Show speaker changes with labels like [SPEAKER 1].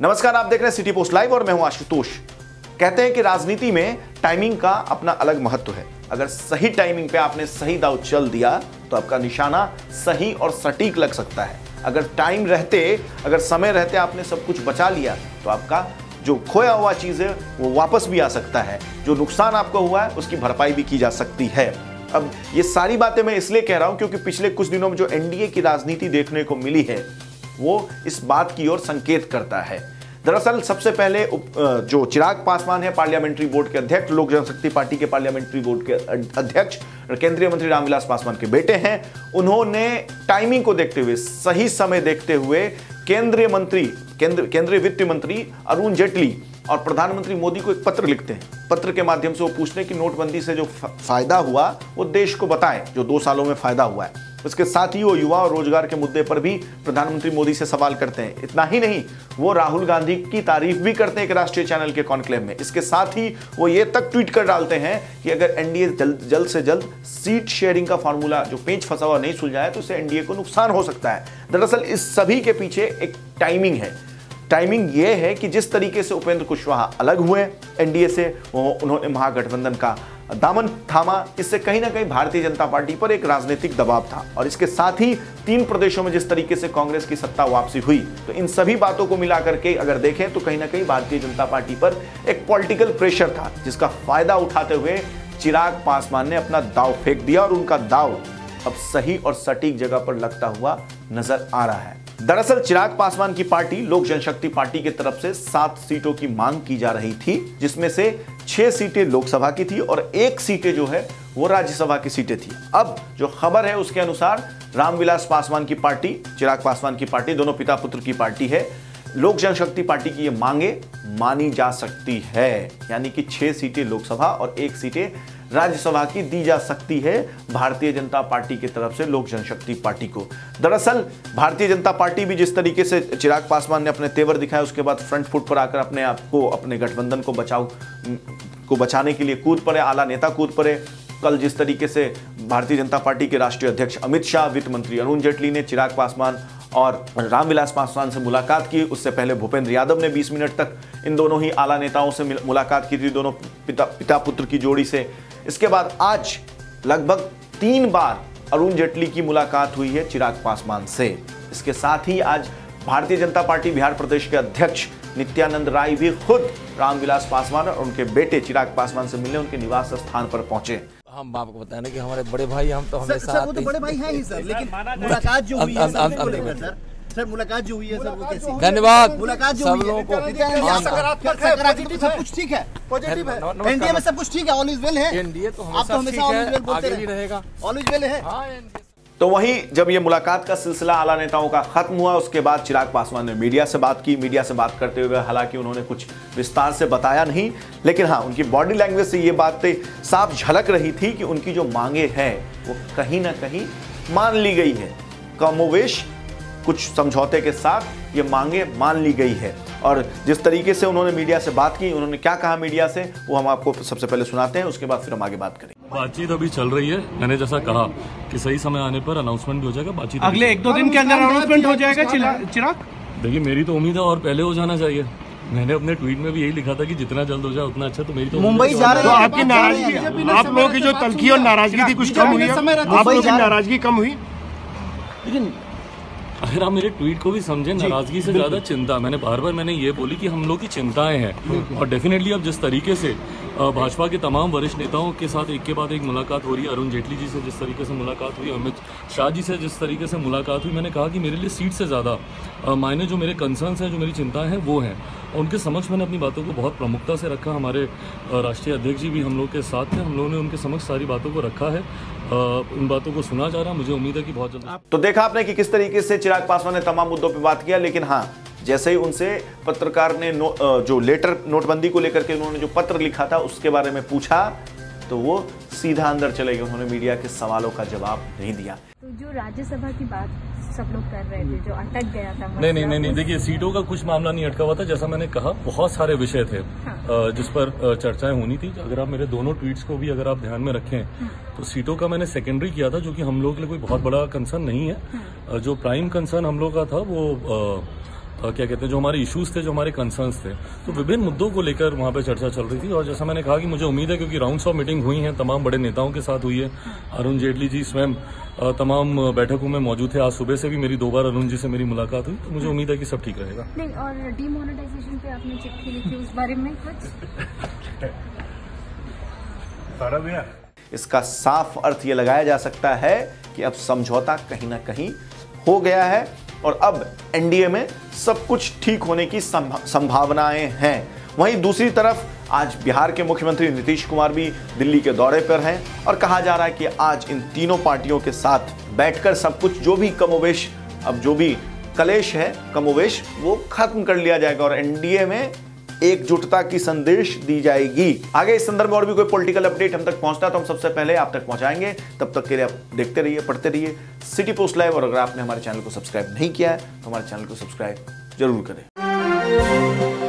[SPEAKER 1] नमस्कार, आप देख रहे हैं सिटी पोस्ट लाइव और मैं हूं आशुतोष। कहते हैं कि राजनीति में टाइमिंग का अपना अलग महत्व है। अगर सही टाइमिंग पे आपने सही दांव चल दिया तो आपका निशाना सही और सटीक लग सकता है। अगर समय रहते आपने सब कुछ बचा लिया तो आपका जो खोया हुआ चीज है वो वापस भी आ सकता है। जो नुकसान आपको हुआ है उसकी भरपाई भी की जा सकती है। अब ये सारी बातें मैं इसलिए कह रहा हूं क्योंकि पिछले कुछ दिनों में जो एनडीए की राजनीति देखने को मिली है वो इस बात की ओर संकेत करता है। दरअसल सबसे पहले जो चिराग पासवान है, पार्लियामेंट्री बोर्ड के अध्यक्ष, लोक जनशक्ति पार्टी के पार्लियामेंट्री बोर्ड के अध्यक्ष, केंद्रीय मंत्री रामविलास पासवान के बेटे हैं। उन्होंने टाइमिंग को देखते हुए, सही समय देखते हुए केंद्रीय वित्त मंत्री अरुण जेटली और प्रधानमंत्री मोदी को एक पत्र लिखते हैं। पत्र के माध्यम से वो पूछते हैं कि नोटबंदी से जो फायदा हुआ वो देश को बताएं, जो 2 सालों में फायदा हुआ है। उसके साथ ही वो युवा और रोजगार के मुद्दे पर भी प्रधानमंत्री मोदी से सवाल करते हैं। इतना ही नहीं, वो राहुल गांधी की तारीफ भी करते हैं एक राष्ट्रीय चैनल के कॉन्क्लेव में। इसके साथ ही वो ये तक ट्वीट कर डालते हैं कि अगर एनडीए जल्द से जल्द सीट शेयरिंग का फॉर्मूला जो पेंच फंसा हुआ नहीं सुलझाया तो इससे एनडीए को नुकसान हो सकता है। दरअसल इस सभी के पीछे एक टाइमिंग है। टाइमिंग यह है कि जिस तरीके से उपेंद्र कुशवाहा अलग हुए एनडीए से, उन्होंने महागठबंधन का दामन थामा, इससे कहीं ना कहीं भारतीय जनता पार्टी पर एक राजनीतिक दबाव था। और इसके साथ ही 3 प्रदेशों में जिस तरीके से कांग्रेस की सत्ता वापसी हुई, तो इन सभी बातों को मिलाकर के अगर देखें तो कहीं ना कहीं भारतीय जनता पार्टी पर एक पॉलिटिकल प्रेशर था, जिसका फायदा उठाते हुए चिराग पासवान ने अपना दांव फेंक दिया और उनका दांव अब सही और सटीक जगह पर लगता हुआ नजर आ रहा है। दरअसल चिराग पासवान की पार्टी लोक जनशक्ति पार्टी की तरफ से 7 सीटों की मांग की जा रही थी, जिसमें से 6 सीटें लोकसभा की थी और 1 सीटें जो है वो राज्यसभा की सीटें थी। अब जो खबर है उसके अनुसार रामविलास पासवान की पार्टी, चिराग पासवान की पार्टी, दोनों पिता पुत्र की पार्टी है। लोक जनशक्ति पार्टी की ये मांगे मानी जा सकती है, यानी कि 6 सीटें लोकसभा और 1 सीटें राज्यसभा की दी जा सकती है भारतीय जनता पार्टी की तरफ से लोक जनशक्ति पार्टी को। दरअसल भारतीय जनता पार्टी भी जिस तरीके से चिराग पासवान ने अपने तेवर दिखाए, उसके बाद फ्रंट फुट पर आकर अपने आप को, अपने गठबंधन को बचाने के लिए कूद पड़े, आला नेता कूद पड़े। कल जिस तरीके से भारतीय जनता पार्टी के राष्ट्रीय अध्यक्ष अमित शाह, वित्त मंत्री अरुण जेटली ने चिराग पासवान और रामविलास पासवान से मुलाकात की, उससे पहले भूपेंद्र यादव ने 20 मिनट तक इन दोनों ही आला नेताओं से मुलाकात की थी, दोनों पिता पुत्र की जोड़ी से। इसके बाद आज लगभग 3 बार अरुण जेटली की मुलाकात हुई है चिराग पासवान से। इसके साथ ही आज भारतीय जनता पार्टी बिहार प्रदेश के अध्यक्ष नित्यानंद राय भी खुद रामविलास पासवान और उनके बेटे चिराग पासवान से मिलने उनके निवास स्थान पर पहुंचे।
[SPEAKER 2] हम आपको बताने कि हमारे बड़े भाई, हम तो हमेशा
[SPEAKER 3] सर, वो तो बड़े भाई हैं ही सर, लेकिन मुलाकात जो हुई है सर, मुलाकात जो हुई है सर, वो कैसी?
[SPEAKER 2] धन्यवाद
[SPEAKER 3] मुलाकात जो
[SPEAKER 2] सब लोगों को।
[SPEAKER 3] सकारात्मक सब कुछ ठीक है, पॉजिटिव है, एनडीए में सब कुछ ठीक है, ऑल इज वेल है।
[SPEAKER 2] एनडीए तो
[SPEAKER 3] आप तो हमेशा ऑल इज वेल बोलते
[SPEAKER 2] रहेगा,
[SPEAKER 3] ऑल इज वेल है।
[SPEAKER 1] तो वहीं जब ये मुलाकात का सिलसिला आला नेताओं का खत्म हुआ, उसके बाद चिराग पासवान ने मीडिया से बात की। मीडिया से बात करते हुए हालांकि उन्होंने कुछ विस्तार से बताया नहीं, लेकिन हाँ, उनकी बॉडी लैंग्वेज से ये बातें साफ झलक रही थी कि उनकी जो मांगे हैं वो कहीं ना कहीं मान ली गई है। कमोवेश कुछ समझौते के साथ ये मांगे मान ली गई है। और जिस तरीके से उन्होंने मीडिया से बात की, उन्होंने क्या कहा मीडिया से, वो हम आपको सबसे पहले सुनाते हैं, उसके बाद फिर हम आगे बात करेंगे।
[SPEAKER 4] बातचीत अभी चल रही है। मैंने जैसा कहा कि सही समय आने पर अनाउंसमेंट भी हो जाएगा। बातचीत
[SPEAKER 5] अगले 1-2 दिन के अंदर अनाउंसमेंट हो जाएगा चिराग।
[SPEAKER 4] देखिए, मेरी तो उम्मीद है और पहले हो जाना चाहिए। मैंने अपने ट्वीट में भी यही लिखा था कि जितना जल्द हो जाए उतना अच्छा। तो मेरी तो
[SPEAKER 3] मुंबई जा रहे
[SPEAKER 5] हैं, तो आपकी नाराजगी, आप लोगों की जो तलखी और नाराजगी थी कुछ कम हुई है? आप लोगों की नाराजगी कम हुई?
[SPEAKER 3] लेकिन
[SPEAKER 4] अगर आप मेरे ट्वीट को भी समझें, नाराजगी से ज्यादा चिंता। मैंने ये बोली कि हम लोग की चिंताएं हैं। और डेफिनेटली अब जिस तरीके से भाजपा के तमाम वरिष्ठ नेताओं के साथ एक के बाद एक मुलाकात हो रही है, अरुण जेटली जी से जिस तरीके से मुलाकात हुई, अमित शाह जी से जिस तरीके से मुलाकात हुई, मैंने कहा कि मेरे लिए सीट से ज़्यादा मायने जो मेरे कंसर्न्स हैं, जो मेरी चिंताएं हैं, वो हैं। और उनके समक्ष मैंने अपनी बातों को बहुत प्रमुखता से रखा। हमारे राष्ट्रीय अध्यक्ष जी भी हम लोग के साथ थे, हम लोगों ने उनके समक्ष सारी बातों को रखा है। उन बातों को सुना जा रहा है। मुझे उम्मीद है कि बहुत जल्द।
[SPEAKER 1] तो देखा आपने कि किस तरीके से चिराग पासवान ने तमाम मुद्दों पर बात किया, लेकिन हाँ, जैसे ही उनसे पत्रकार ने जो लेटर नोटबंदी को लेकर के उन्होंने जो पत्र लिखा था उसके बारे में पूछा, तो वो सीधा अंदर चले गए। उन्होंने मीडिया के सवालों का जवाब नहीं दिया।
[SPEAKER 6] तो जो राज्यसभा की बात सब लोग कर रहे थे, जो अटक गया था,
[SPEAKER 4] नहीं, देखिए, सीटों का कुछ मामला नहीं अटका हुआ था। जैसा मैंने कहा, बहुत सारे विषय थे जिस पर चर्चाएं होनी थी। अगर आप मेरे दोनों ट्वीट्स को भी अगर आप ध्यान में रखें तो सीटों का मैंने सेकेंडरी किया था, जो कि हम लोग के लिए कोई बहुत बड़ा कंसर्न नहीं है। जो प्राइम कंसर्न हम लोग का था वो क्या कहते हैं, जो हमारे इश्यूज थे, जो हमारे कंसर्न्स थे, तो विभिन्न मुद्दों को लेकर वहाँ पे चर्चा चल रही थी। और जैसा मैंने कहा कि मुझे उम्मीद है, क्योंकि राउंड्स ऑफ मीटिंग हुई हैं, तमाम बड़े नेताओं के साथ हुई है, अरुण जेटली जी स्वयं तमाम बैठकों में मौजूद थे। आज सुबह से भी मेरी 2 बार अरुण जी से मेरी मुलाकात हुई, तो मुझे उम्मीद है कि सब ठीक रहेगा।
[SPEAKER 6] नहीं, और डीमोनेटाइजेशन पे आपने चिट्ठी लिखी, उस बारे में कुछ?
[SPEAKER 1] इसका साफ अर्थ ये लगाया जा सकता है कि अब समझौता कहीं ना कहीं हो गया है और अब एनडीए में सब कुछ ठीक होने की संभावनाएं हैं। वहीं दूसरी तरफ आज बिहार के मुख्यमंत्री नीतीश कुमार भी दिल्ली के दौरे पर हैं और कहा जा रहा है कि आज इन तीनों पार्टियों के साथ बैठकर सब कुछ जो भी कमोवेश, अब जो भी कलेश है कमोवेश, वो खत्म कर लिया जाएगा और एनडीए में एकजुटता की संदेश दी जाएगी। आगे इस संदर्भ में और भी कोई पॉलिटिकल अपडेट हम तक पहुंचता है तो हम सबसे पहले आप तक पहुंचाएंगे। तब तक के लिए आप देखते रहिए, पढ़ते रहिए सिटी पोस्ट लाइव। और अगर आपने हमारे चैनल को सब्सक्राइब नहीं किया है तो हमारे चैनल को सब्सक्राइब जरूर करें।